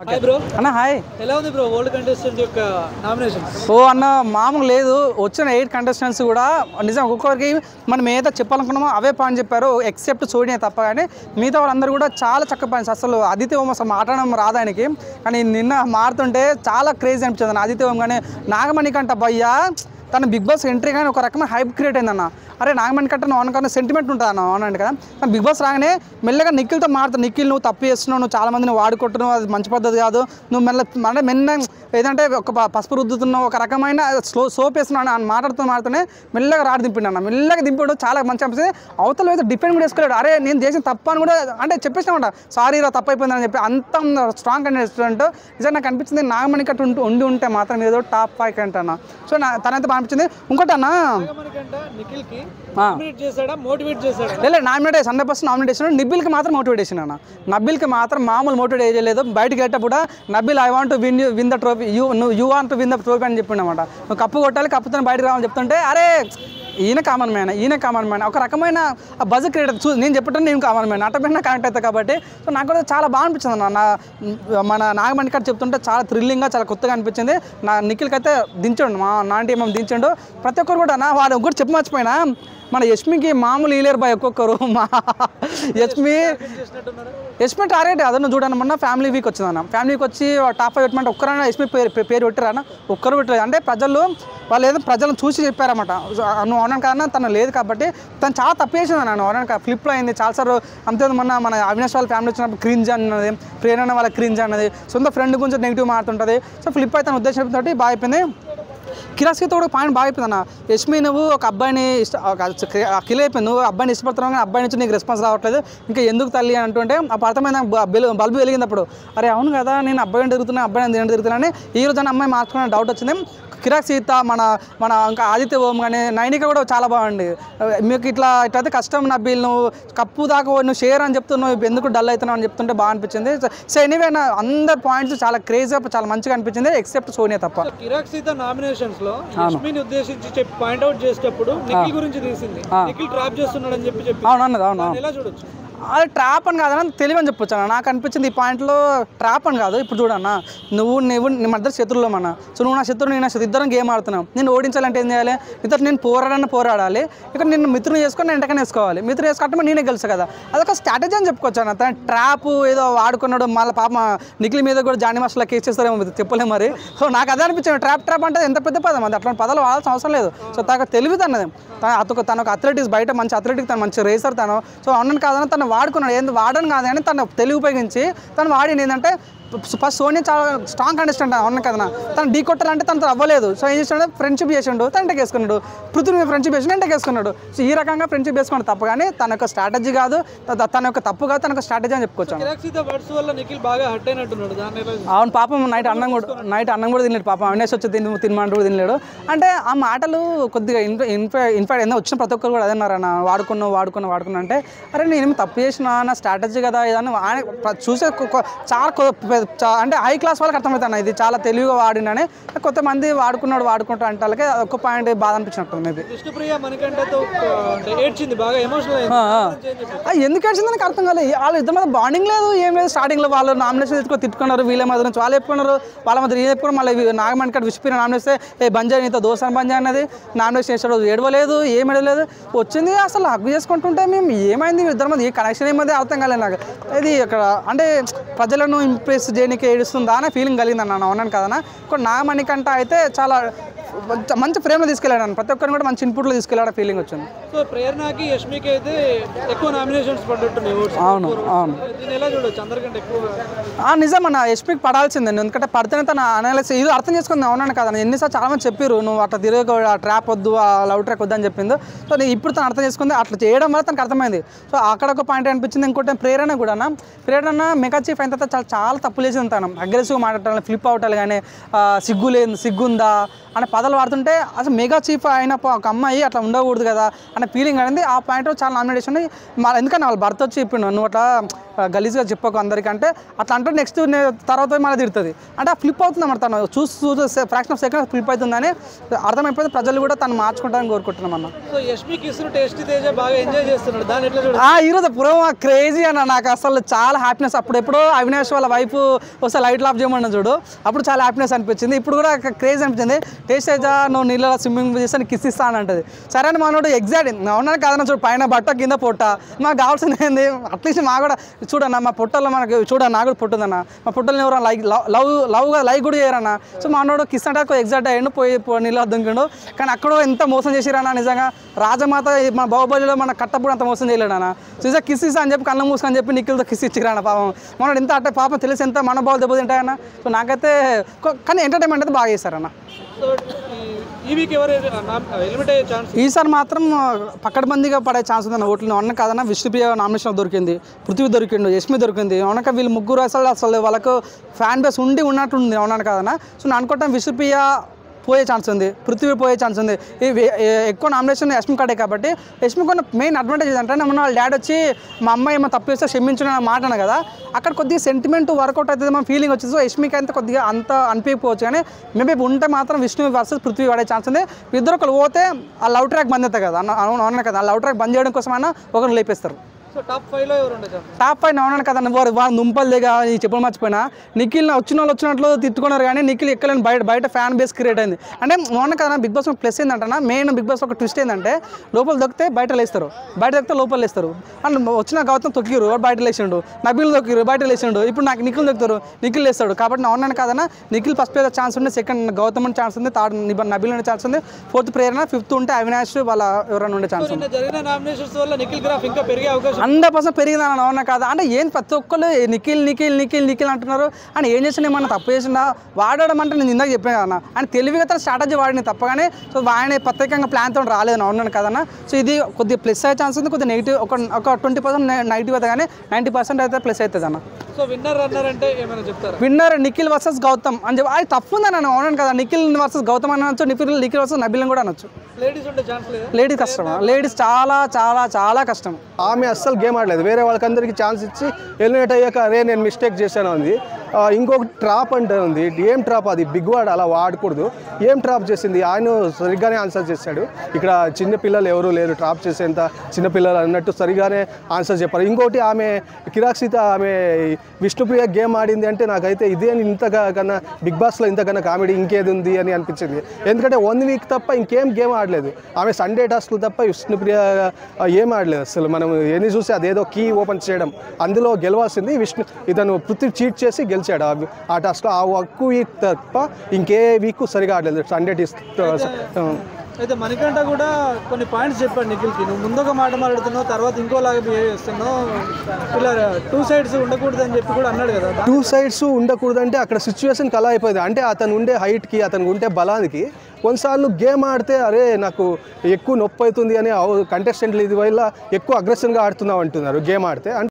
Hi bro. అన్న hi. ఎలా ఉంది బ్రో వరల్డ్ కంటెస్టెంట్ యొక్క నామినేషన్? ఓ అన్న మామూలు లేదు, వచ్చిన 8 కంటెస్టెంట్స్ కూడా నిజం ఒక్కొక్కరికి మనం ఏదో చెప్పాలనుకున్నామో అవే పాయింట్ చెప్పారు, ఎక్సెప్ట్ సోనియా తప్ప. కానీ మిగతా వాళ్ళందరూ కూడా చాలా చక్కగా పాయింట్స్. అసలు ఆదిత్య ఓం అసలు మాట్లాడడం రాదానికి, కానీ నిన్న మారుతుంటే చాలా క్రేజ్ అనిపించింది. ఆదిత్య ఓం కానీ నాగమణి కంట భయ్యా తన బిగ్ బాస్ ఎంట్రీ కానీ ఒక రకమైన హైప్ క్రియేట్ అయిందన్న. అరే నాగమణి కంటే నువ్వు అనుకున్న సెంటిమెంట్ ఉంటుంది అన్న, అవునండి కదా. కానీ బిగ్ బాస్ రాగానే మెల్లగా నిఖిల్తో మారుతావు. నిఖిల్ నువ్వు తప్పు చేస్తున్నావు, నువ్వు చాలా మందిని వాడుకుంటున్నావు, అది మంచి పద్ధతి కాదు, నువ్వు మెల్ల ఏదంటే ఒక పసుపు రుద్దుతున్నావు, ఒక రకమైన సోప్ వేస్తున్నావు అని మాట్లాడుతూనే మెల్లగా రాడు దింపిండు. మెల్లగా దింపాడు, చాలా మంచి అనిపిస్తుంది. అవతల అయితే డిఫెండ్ కూడా వేసుకోలేడు. అరే నేను చేసిన తప్పు అని కూడా అంటే చెప్పేసినామంట, సారీ రా తప్పు అయిపోయిందని చెప్పి. అంత స్ట్రాంగ్ కంటెస్టెంట్ నిజంగా నాకు అనిపించింది. నాగమణి కట్టు ఉండి ఉంటే మాత్రం ఏదో టాప్ 5 కంటే అన్న. సో తనైతే బాగా అనిపించింది. ఇంకోటి అన్న నామినేట్ 100% నామినేట్ చేసిన నిబ్బిల్కి మాత్రం మోటివేట్ చేసిన అన్న. నబ్బిల్కి మాత్రం మామూలు మోటివేట్ చేయలేదు. బయటకు వెళ్ళేటప్పుడు నబ్బిల్ I want to win the trophy, you want to win the trophy అని చెప్పిండమాట. నువ్వు కప్పు కొట్టాలి, కప్పుతో బయటకు రావాలని చెప్తుంటే అరే ఈయన కామన్ మ్యాన్ ఒక రకమైన బజ్ క్రియేట్ నేను చెప్పటం నేను కామన్ మ్యాన్ అటపైన కనెక్ట్ అవుతాయి కాబట్టి. సో నాకు కూడా చాలా బాగా అనిపించింది అన్న. మన నాగమణి గారు చెప్తుంటే చాలా థ్రిల్లింగ్గా చాలా కొత్తగా అనిపించింది. నిఖిల్కి అయితే దించండు, మా నాంటి ఏమో దించండు. ప్రతి ఒక్కరు కూడా నా వాడు ఒకటి చెప్పి మర్చిపోయినా, మన యష్మికి మామూలు ఈలేరు బాయ్ ఒక్కొక్కరు. మా యష్మి టార్గెట్ అదನ್ನು చూడన్న. మొన్న ఫ్యామిలీ వీక్ వచ్చిందన్న. ఫ్యామిలీ వీక్ వచ్చి టాప్ 5 పెట్టమంటే ఒక్కరైనా యష్మి పేరు పెట్టారన్న, ఒక్కరు పెట్టలేదు. అంటే వాళ్ళు ఏదో ప్రజలను చూసి చెప్పారన్నమాట. నువ్వు అవునాను కదన్నా, తను లేదు కాబట్టి తను చాలా తప్పు చేసింది నన్ను. అవునాను ఫ్లిప్లో అయింది చాలాసార్లు. అంతే మన అవినాష్ వాళ్ళ ఫ్యామిలీ వచ్చినప్పుడు క్రింజ్ అన్నది, ప్రేరణ వాళ్ళ క్రింజ్ అన్నది, సొంత ఫ్రెండ్ గురించి నెగిటివ్ మారుతుంటుంది. సో ఫ్లిప్ అయితే తన ఉద్దేశంతో బాగా అయిపోయింది. కిరాస్కితో కూడా పాయింట్ బాగా అయిపోయింది అన్న. యష్మి నువ్వు ఒక అబ్బాయిని కిల్ అయిపోయింది, నువ్వు అబ్బాయిని ఇష్టపడుతున్నావు కానీ అబ్బాయి నుంచి నీకు రెస్పాన్స్ రావట్లేదు, ఇంకా ఎందుకు తల్లి అంటుంటే అప్పుడు అర్థమైంది బల్బు వెలిగినప్పుడు. అరే అవును కదా, నేను అబ్బాయిని తిరుగుతున్నా, అబ్బాయిని తిరుగుతున్నాను. ఈ రోజు అమ్మాయి మార్చుకునే డౌట్ వచ్చింది. కిరాక్ సీత మన ఇంకా ఆదిత్య ఓం కానీ నైనిక కూడా చాలా బాగుంది. మీకు ఇట్లయితే కష్టం నబ్బీల్, నువ్వు కప్పు దాకా నువ్వు షేర్ అని చెప్తున్నావు, ఎందుకు డల్ అవుతున్నావు అని చెప్తుంటే బాగా అనిపించింది. సో ఎనీవే అందరు పాయింట్స్ చాలా క్రేజ్గా చాలా మంచిగా అనిపించింది, ఎక్సెప్ట్ సోనియా తప్ప. కిరాక్ సీత నామినేషన్స్ లో యష్మిని ఉద్దేశించి పాయింట్ అవుట్ చేసేటప్పుడు నిఖిల్ గురించి తీసింది, నిఖిల్ ట్రాప్ చేస్తున్నాడు అని చెప్పి అవునన్నది. అవును, ఎలా చూడొచ్చు? అది ట్రాప్ అని కాదన్నా, తెలివని చెప్పొచ్చు అన్న. నాకు అనిపించింది ఈ పాయింట్లో ట్రాప్ అని కాదు. ఇప్పుడు చూడన్న, నువ్వు నీ మధ్య శత్రువులు అన్న. సో నువ్వు నా శత్రువు, నేను నా శత్రు, ఇద్దరం గేమ్ ఆడుతున్నావు. నేను ఓడించాలంటే ఏం చేయాలి? ఇద్దరు నేను పోరాడాలి. ఇక్కడ నిన్ను మిత్రుని చేసుకొని నేను ఎంటకనే వేసుకోవాలి. మిత్రులు వేసుకుంటే నేనే గెలుసు కదా. అదొక స్ట్రాటజీ అని చెప్పుకోవచ్చు అన్న. తన ట్రాప్ ఏదో ఆడుకున్నాడు, మళ్ళీ పాప నిఖిల్ మీద కూడా జానీ మాస్టర్లో కేసు చేస్తారేమో చెప్పలేము మరి. సో నాకు అదే అనిపించింది. ట్రాప్ అంటే ఎంత పెద్ద పదం అది, అట్లాంటి పదాలు వాడాల్సిన అవసరం లేదు. సో తనకు తెలివి అన్నది. తన ఒక అథ్లెటిక్స్, బయట మంచి అథ్లెటిక్, తను మంచి రేసర్ తను. సో అవునని కాదని తను వాడుకున్నాడు, ఏంది వాడని కాదు కానీ తను తెలివి ఉపయోగించి తను వాడింది ఏంటంటే, ఫస్ట్ సోనియా చాలా స్ట్రాంగ్ కంటెస్టెంట్ అవును కదా, తను ఢీ కొట్టాలంటే తనతో అవ్వలేదు. సో ఏం చేసాడు, ఫ్రెండ్షిప్ చేసిండు, తను వేసుకున్నాడు. పృథ్వీ ఫ్రెండ్షిప్ చేసి వేసుకున్నాడు. సో ఈ రకంగా ఫ్రెండ్షిప్ వేసుకున్నాడు తప్ప, కానీ తన యొక్క స్ట్రాటజీ కాదు, తన యొక్క తప్పు కాదు, తన యొక్క స్ట్రాటజీ అని చెప్పుకోవచ్చు. అవును పాపం, నైట్ అన్నం కూడా తినలేడు పాపం. అవినేష్ వచ్చి తినమంటూ కూడా తినలేడు. అంటే ఆ మాటలు కొద్దిగా ఇన్ఫాక్ట్ ఏదో వచ్చిన ప్రతి ఒక్కరు కూడా అదన్నారు అన్న, వాడుకున్నా అంటే అరే నేనేమి తప్పు చేసిన, నా స్ట్రాటజీ కదా ఏదన్నా ఆయన చూసే చాలా అంటే హై క్లాస్ వాళ్ళకి అర్థమవుతాను ఇది చాలా తెలివిగా వాడినని. కొంతమంది వాడుకుంటా అంటే వాళ్ళకి ఒక్క పాయింట్ బాధ అనిపించినట్టు మేబీ. ఎందుకు ఏడ్చింది నాకు అర్థం కాలేదు. వాళ్ళు ఇద్దరు మధ్య బాండింగ్ లేదు, ఏం లేదు. స్టార్టింగ్లో వాళ్ళు నామినేషన్ తెచ్చుకొని తిట్టుకున్నారు, వీళ్ళ మధ్య నుంచి వాళ్ళు చెప్పుకున్నారు, వాళ్ళ మధ్య నేను చెప్పుకున్నారు. మళ్ళీ నాగమణి కట్టు విసిపోయిన నామినేస్తే బంజాయి నీతో దోసాను బంజాయి అన్నది నామినేషన్ చేసాడు, ఏడవలేదు, ఏం ఏడవలేదు, వచ్చింది అసలు హగ్గు చేసుకుంటుంటే మేము ఏమైంది ఇద్దరు మధ్య ఏ కనెక్షన్ ఏమైంది అర్థం కాలేదు నాకు. ఇది ఇక్కడ అంటే ప్రజలను ఇంప్రెస్ చేయడానికి ఏడుస్తుందా అనే ఫీలింగ్ కలిగింది అన్న. అవునాను కదన్నా. ఇప్పుడు నాగమణి కంట అయితే చాలా మంచి ఫ్రేమ్లో తీసుకెళ్ళాడు, ప్రతి ఒక్కరిని కూడా మంచి ఇన్పుట్లో తీసుకెళ్ళాడు ఫీలింగ్ వచ్చింది. సో ప్రేరణకి యష్మికి అయితే ఎక్కువ నామినేషన్స్ పడ్డట్టున్నాయి. అవును ఎలా చూడొచ్చు అందరికంటే ఎక్కువ? నిజం అన్న, యష్మికి పడాల్సిందే. ఎందుకంటే పడితేనే తన అనాలిసిస్ ఇది అర్థం చేసుకుంది. అవునాను కదా, ఎన్నిసార్లు చాలా మంది చెప్పారు నువ్వు అట్లా తిరగ, ఆ ట్రాప్ వద్దు, ఆ లవ్ ట్రాక్ వద్దు అని చెప్పింది. సో నేను ఇప్పుడు తను అర్థం చేసుకుంది, అట్లా చేయడం వల్ల తనకు అర్థమైంది. సో అక్కడ ఒక పాయింట్ అనిపించింది. ఇంకోటి ప్రేరణ కూడా ప్రేరణ మెగా చీఫ్ అయిన తర్వాత చాలా తప్పులు చేసింది. తను అగ్రెసివ్గా మాట్లాడాలి, ఫ్లిప్ అవుతాలు కానీ సిగ్గుందా అనే పదాలు వాడుతుంటే అసలు మెగా చీఫ్ అయిన ఒక అమ్మాయి అట్లా ఉండకూడదు కదా అనే అనే ఫీలింగ్ అనేది ఆ పాయింట్ చాలా నామినేషన్. ఎందుకంటే వాళ్ళ భర్త వచ్చి ఇప్పుడు నువ్వు అట్లా గలీజ్గా చెప్పకు అందరికీ అంటే అట్లా అంటే నెక్స్ట్ తర్వాత మళ్ళీ తిడుతుంది అంటే ఫ్లిప్ అవుతుంది అన్నమాట. తను చూసి ఫ్రాక్షన్ ఆఫ్ సెకండ్ ఫ్లిప్ అవుతుందని అర్థమైపోయింది. ప్రజలు కూడా తను మార్చుకుంటారని కోరుకుంటున్నాం అన్న. సో యష్మి కిస్ను టేస్టీ తేజ బాగా ఎంజాయ్ చేస్తున్నాడు, దాన్ని ఎట్లా చూడాలి? ఈరోజు ప్రోమో క్రేజీ అన్న, నాకు అసలు చాలా హ్యాపీనెస్. అప్పుడు ఎప్పుడో అవినాష్ వాళ్ళ వైఫ్ వస్తే లైట్ ఆఫ్ చేయమన్నా చూడు, అప్పుడు చాలా హ్యాపీనెస్ అనిపించింది. ఇప్పుడు కూడా క్రేజీ అనిపించింది. టేస్ట్ తేజ నువ్వు నీళ్ళలో స్విమ్మింగ్ చేస్తే కిస్ ఇస్తా అని అంటది. సరే అని మనోడు ఎగ్జాక్ట్ అవునా కాదన్న చూడు, పైన బట్ట కింద పొట్ట మాకు కావాల్సింది ఏంది, అట్లీస్ట్ మా కూడా చూడన్న మా పొట్టల్లో మనకు చూడన్న నాకు కూడా పొట్టుందన్న, మా పొట్టల్ని ఎవరు లవ్గా లైక్ కూడా చేయరన్న. సో మనోడు కిస్ అంటే ఎగ్జాక్ట్ అయ్యిండు, పోయి నీళ్ళు దుంకిండు. కానీ అక్కడ ఎంత మోసం చేసిరన్న నిజంగా. రాజమాత మన బాహుబలిలో మన కట్టప్పుడు అంత మోసం చేయలేడన్న. సో కిస్ ఇస్తా అని చెప్పి కళ్ళ మూసుకొని చెప్పి నిఖిల్తో కిస్ ఇచ్చిరన్న. పాపం మనోడు ఎంత అంటే పాపం తెలిసి ఎంత మన బాల్ దెబ్బతింటాయన్న. సో నాకైతే కానీ ఎంటర్టైన్మెంట్ అయితే బాగా చేశారన్న. ఈ వీక్ ఎవరు ఎలిమినేట్ అయ్యే ఛాన్స్? ఈసారి మాత్రం పక్కడబందీగా పడే ఛాన్స్ ఉందన్న. ఓట్లు అన్న కాదన్న విష్ణుప్రియ నామినేషన్ దొరికింది, పృథ్వీ దొరికిండు, యష్మి దొరికింది. అవునక వీళ్ళు ముగ్గురు అసలు వాళ్ళకు ఫ్యాన్ బేస్ ఉన్నట్టుంది అవునని కాదన్న. సో నేను అనుకుంటాం విష్ణుప్రియ పోయే ఛాన్స్ ఉంది, పృథ్వీ పోయే ఛాన్స్ ఉంది. ఎక్కువ నామినేషన్ యష్మి కాడే కాబట్టి యష్మి కొన్ని మెయిన్ అడ్వాంటేజ్ ఏంటంటే మొన్న వాళ్ళ డాడ్ వచ్చి మా అమ్మాయి ఏమో తప్పు చేస్తే క్షమించిన మాట అన్న కదా, అక్కడ కొద్దిగా సెంటిమెంట్ వర్కౌట్ అవుతుంది మన ఫీలింగ్ వచ్చింది. సో యష్మికి అయితే కొద్దిగా అంత అనిపించకపోవచ్చు, కానీ మేబీ ఉంటే మాత్రం విష్ణు వర్సెస్ పృథ్వీ పడే ఛాన్స్ ఉంది. ఇద్దరు ఒకరు పోతే ఆ లవ్ ట్రాక్ బంద్ అవుతుంది కదా అవునా కదా, ఆ లవ్ ట్రాక్ బంద్ చేయడం కోసం అయినా ఒకరు లేపేస్తారు. సో టాప్ 5లో ఎవరు ఉండొచ్చు? టాప్ 5 అవునాను కదా, వాడు దుంపలు దిగా ఈ చెప్పులు మర్చిపోయినా నిఖిల్ వచ్చిన వాళ్ళు వచ్చినట్లు తిట్టుకున్నారు, కానీ నిఖిల్ ఎక్కలేని బయట ఫ్యాన్ బేస్ క్రియేట్ అయింది. అంటే అవునా కదా బిగ్ బాస్ ప్లస్ ఏంటంటే మెయిన్ బిగ్ బాస్ ఒక ట్విస్ట్ ఏంటంటే లోపల దొక్కితే బయట లేస్తారు, బయట దొక్కితే లోపల లేస్తారు. అండ్ వచ్చిన గౌతమ్ తొక్కిరు బయట లేచిండు, నబీల్ తొక్కిరు బయట లేచిండు, ఇప్పుడు నాకు నిఖిల్ దొక్కుతారు నిఖిల్ లేస్తాడు. కాబట్టి అవునాను కాదన్నా నిఖిల్ ఫస్ట్ ప్లేయర్ ఛాన్స్ ఉంది, సెకండ్ గౌతమ్ అనే ఛాన్స్ ఉంది, థర్డ్ నబీల్ అనే ఛాన్స్ ఉంది, ఫోర్త్ ప్లేయర్, ఫిఫ్త్ ఉంటే అవినాష్ వాళ్ళ ఎవరైనా ఉండే ఛాన్స్ ఉంది. జరిగిన నామినేషన్స్ వల్ల నిఖిల్ గ్రాఫ్ ఇంకా పెరిగే అవకాశం 100% పెరిగిందని అవునా కాదా. అంటే ఏం ప్రతి ఒక్కళ్ళు నిఖిల్ అంటున్నారు. అని ఏం చేసినా ఏమన్నా తప్పు చేసినా వాడడం అంటే నేను ఇందాక చెప్పాను కదన్నా, ఆయన తెలివిగా తన స్ట్రాటజీ వాడిని తప్పగానే. సో ఆయన ప్రత్యేకంగా ప్లాన్తో రాలేదు అవునాను కదన్నా. సో ఇది కొద్దిగా ప్లస్ అయ్యే ఛాన్స్ ఉంది, కొద్దిగా నెగిటివ్ ఒక 20% నెగిటివ్ అయితే కానీ 90% అయితే ప్లస్ అవుతుంది అన్న. సో విన్నర్ రన్నర్ అంటే ఏమైనా చెప్తారా? విన్నర్ నిఖిల్ వర్సెస్ గౌతమ్ అని చెప్పి అది తప్పు ఉందని అన్న అవునాను కదా. నిఖిల్ వర్సెస్ గౌతమ్ అని అనొచ్చు, నిఖిల్ వర్సెస్ నబీల్ కూడా అనొచ్చు. లేడీస్ ఉంటే ఛాన్స్ లేదు, లేడీస్ కష్టం, లేడీస్ చాలా చాలా చాలా కష్టం. ఆమె అస్సలు గేమ్ ఆడలేదు, వేరే వాళ్ళకందరికీ ఛాన్స్ ఇచ్చి ఎలిమినేట్ అయ్యాక అరే నేను మిస్టేక్ చేశాను అంది. ఇంకొక ట్రాప్ అంటే ఉంది, ఏం ట్రాప్ అది, బిగ్ వర్డ్ అలా వాడకూడదు. ఏం ట్రాప్ చేసింది ఆయన సరిగ్గానే ఆన్సర్ చేశాడు. ఇక్కడ చిన్నపిల్లలు ఎవరు లేరు ట్రాప్ చేసేంత చిన్నపిల్లలు అన్నట్టు సరిగానే ఆన్సర్ చెప్పారు. ఇంకోటి ఆమె కిరాక్సీత ఆమె విష్ణుప్రియ గేమ్ ఆడింది అంటే నాకైతే ఇదే ఇంతకన్నా బిగ్ బాస్లో ఇంతకన్నా కామెడీ ఇంకేది ఉంది అని అనిపించింది. ఎందుకంటే 1 వీక్ తప్ప ఇంకేం గేమ్ ఆడలేదు ఆమె, సండే టాస్క్లు తప్ప విష్ణుప్రియ ఏం ఆడలేదు అసలు. మనం ఎన్ని చూసి అదేదో కీ ఓపెన్ చేయడం అందులో గెలవాల్సింది ఇతను పృథ్వీ చీట్ చేసి గెలిచాడు ఆ టాస్క్లో. ఆ ఒక్క వీక్ తప్ప ఇంకే వీక్ సరిగా ఆడలేదు సండే టాస్క్. అయితే మణికంఠ కూడా కొన్ని పాయింట్స్ చెప్పాడు నిఖిల్కి, నువ్వు ముందుగా మాట మాట్లాడుతున్నావు తర్వాత ఇంకోలాగా బిహేవ్ చేస్తున్నావు, ఇలా 2 sides ఉండకూడదు అని చెప్పి కూడా అన్నాడు కదా. 2 sides ఉండకూడదంటే అక్కడ సిచ్యువేషన్కి అలా అయిపోయింది. అంటే అతను ఉండే హైట్కి అతను ఉండే బలానికి కొన్నిసార్లు గేమ్ ఆడితే అరే నాకు ఎక్కువ నొప్పి అవుతుంది అని కంటెస్టెంట్లు ఇది వల్ల ఎక్కువ అగ్రెసివ్గా ఆడుతున్నావు అంటున్నారు గేమ్ ఆడితే.